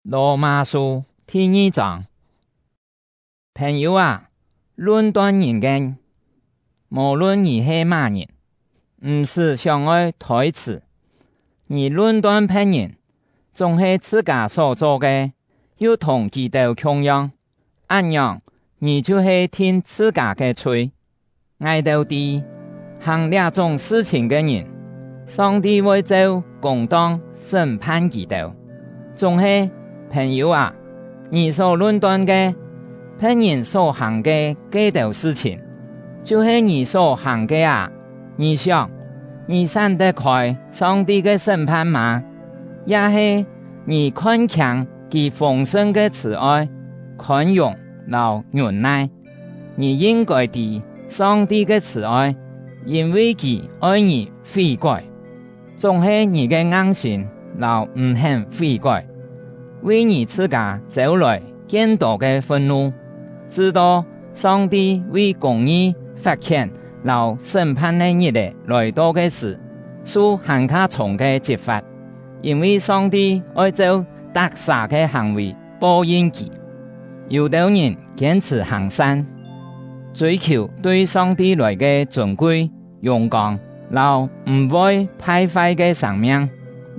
罗马书第2章。朋友啊，论断人間，無論你係乜人，唔是相愛推辭。你論斷別人，總係自家所做嘅，要同佢哋共樣，按樣你就係聽自家嘅嘴。愛到底行這種事情嘅人，上帝會就公當審判佢哋。總係朋友啊，你所論斷嘅別人所行嘅這條事情，就是你所行嘅啊！你想，你散得開上帝嘅審判嗎？也是你看強其豐盛嘅慈愛、寬容、忍耐。你應該知上帝嘅慈愛，因為佢愛你悔改，總是你嘅硬心，唔肯悔改。為你自家招來更多嘅憤怒，直到上帝為公義發現審判的日子來到嘅時，屬更加重嘅執法，因為上帝愛做得殺嘅行為報應佢。有的人堅持行善，追求對上帝來嘅尊貴、勇敢，唔會敗壞嘅生命，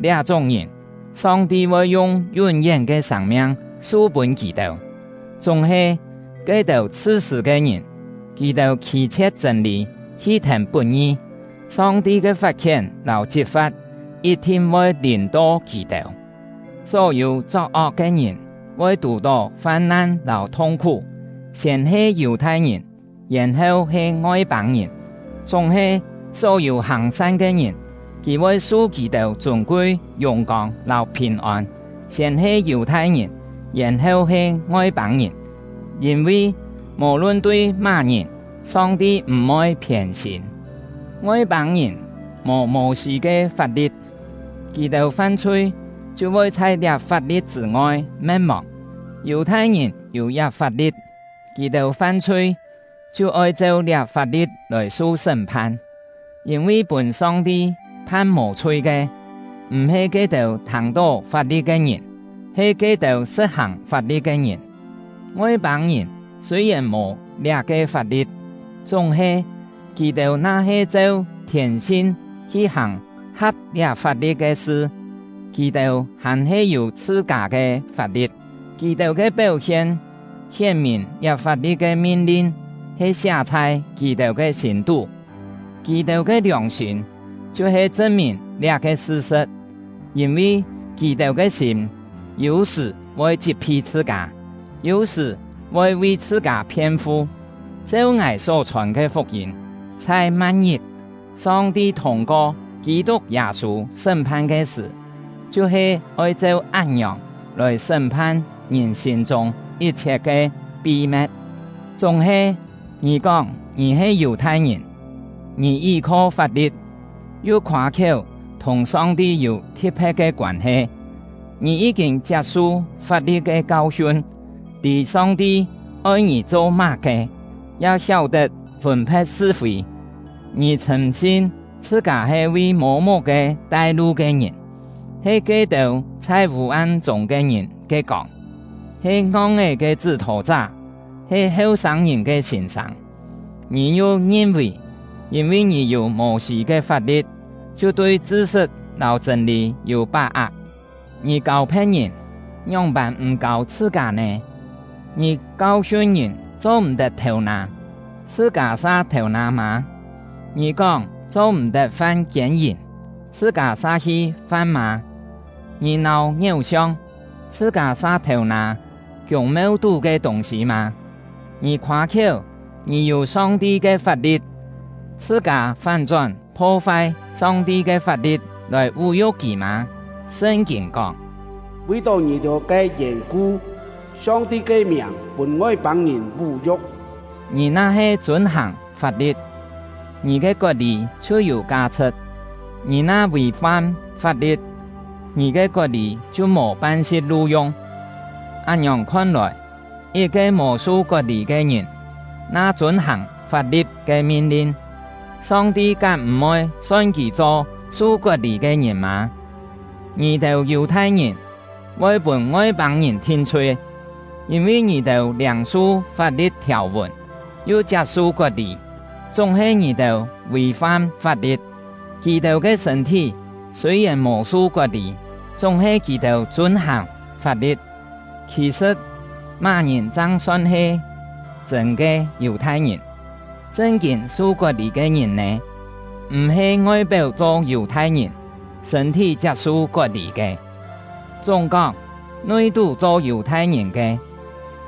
這種人，上帝會用永遠嘅生命書本佢哋，總係這條此時嘅人，佢哋棄切真理，欺聽本義，上帝嘅發現執法一定會臨到佢哋。所有作惡嘅人會遇到患難痛苦，先係猶太人，然後係外邦人，總係所有行善嘅人，佢會使佢哋尊貴、勇敢、平安，先係猶太人，然後係外邦人。因為無論對乜人，上帝唔會偏心。外邦人無摩西嘅法律，佢哋犯罪就會在這法律之外滅亡；猶太人有這法律，佢哋犯罪就愛照這法律來受審判。因為本上帝判無罪嘅，唔係佢哋聽到法律嘅人，係佢哋實行法律嘅人。外邦人雖然無這個法律，總係佢哋那係照天性去行合這法律嘅事，佢哋還係有自家嘅法律。佢哋嘅表現顯明這法律嘅命令係寫在佢哋嘅心度，佢哋嘅良心就是證明這個事實，因為佢哋嘅心有時會責備自家，有時會為自家辯護。照我所傳嘅福音，在萬日上帝通過基督耶穌審判嘅事，就是按照按樣來審判人心中一切嘅秘密。總係你講你係猶太人，你依靠法律，又誇口同上帝有特別嘅關係，你已經接受法律嘅教訓，對上帝愛你做乜嘅，也曉得分別是非。你深信自家係為某某嘅帶路嘅人，係基督在烏暗中嘅人嘅光，係惡惡嘅指導者，係後生人嘅先生。你又認為，因為你有摩西嘅法律，就對知識真理有把握。你教別人，樣辦唔教自家呢？你教訓人做唔得頭拿，自家啥頭拿嗎？你講做唔得犯奸淫，自家啥去犯嗎？你鬧偶像，自家啥頭拿強謀度嘅東西嗎？你誇口你有上帝嘅法律，自家反轉破壞上帝嘅法律來侮辱佢嗎？聖經講，為到你哋嘅緣故，上帝嘅名本外邦人侮辱。你那係遵行法律，你嘅國力就有價值；你那違反法律，你嘅國力就冇辦法錄用。按樣看來，一個無數國力嘅人，那遵行法律嘅命令，上帝敢唔會選佢做屬國力嘅人嗎？你哋猶太人，要本外邦人聽吹，因為你哋梁書法律條文，要接受割禮，總係你哋違反法律。佢哋嘅身體雖然無受割禮，總係佢哋遵行法律。其實馬人真算係真嘅猶太人，真正受割禮嘅人呢，唔係外表做猶太人，身體接受割禮嘅。總講內度做猶太人嘅，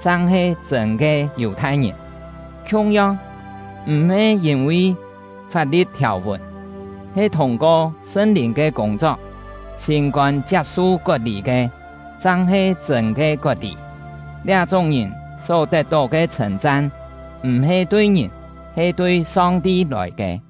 真係真嘅猶太人。同樣唔係因為法律條文，係通過聖靈嘅工作，先關接受割禮嘅，真係真嘅割禮。兩種人所得到嘅稱讚，唔係對人，係對上帝來嘅。